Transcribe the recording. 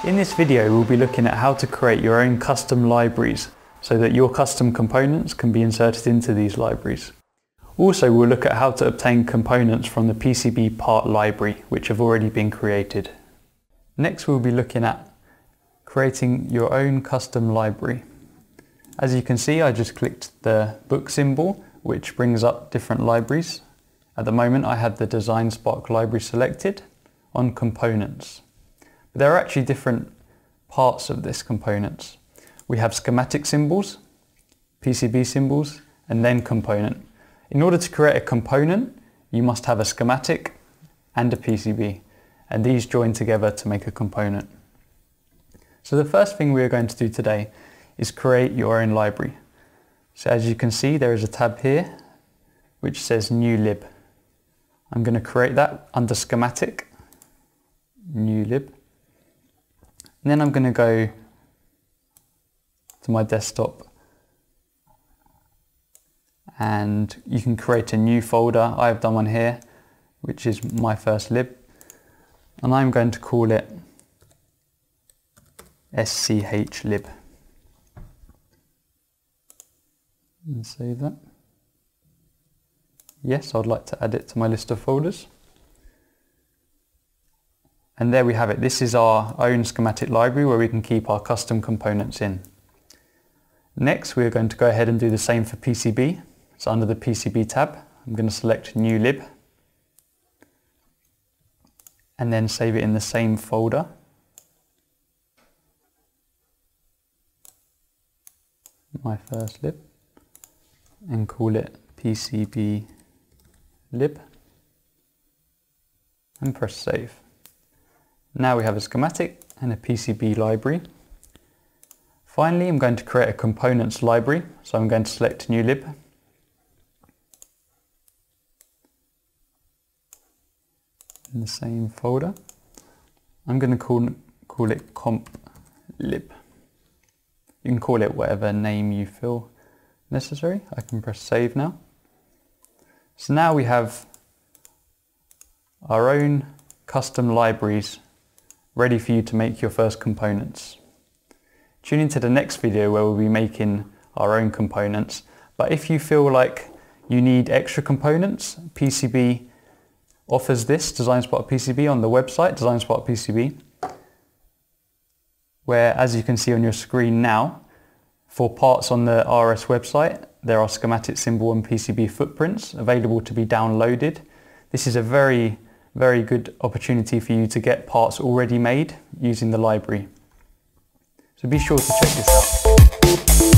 In this video, we'll be looking at how to create your own custom libraries so that your custom components can be inserted into these libraries. Also, we'll look at how to obtain components from the PCB part library, which have already been created. Next, we'll be looking at creating your own custom library. As you can see, I just clicked the book symbol, which brings up different libraries. At the moment, I have the Design Spark library selected on components. But there are actually different parts of this components. We have schematic symbols, PCB symbols, and then component. In order to create a component, you must have a schematic and a PCB, and these join together to make a component. So the first thing we are going to do today is create your own library. So as you can see, there is a tab here which says New Lib. I'm going to create that under schematic, New Lib. And then I'm going to go to my desktop and you can create a new folder. I've done one here, which is my first lib, and I'm going to call it SCHlib. And save that. Yes, I'd like to add it to my list of folders. And there we have it. This is our own schematic library where we can keep our custom components in. Next, we're going to go ahead and do the same for PCB. So under the PCB tab, I'm going to select New Lib and then save it in the same folder. My first lib, and call it PCB lib and press save. Now we have a schematic and a PCB library. Finally, I'm going to create a components library, so I'm going to select New Lib in the same folder. I'm going to call it comp lib. You can call it whatever name you feel necessary. I can press save now. So now we have our own custom libraries ready for you to make your first components. Tune into the next video where we'll be making our own components. But if you feel like you need extra components, PCB offers this, Design Spark PCB, on the website, Design Spark PCB, where, as you can see on your screen now, for parts on the RS website, there are schematic symbol and PCB footprints available to be downloaded. This is a very good opportunity for you to get parts already made using the library. So be sure to check this out.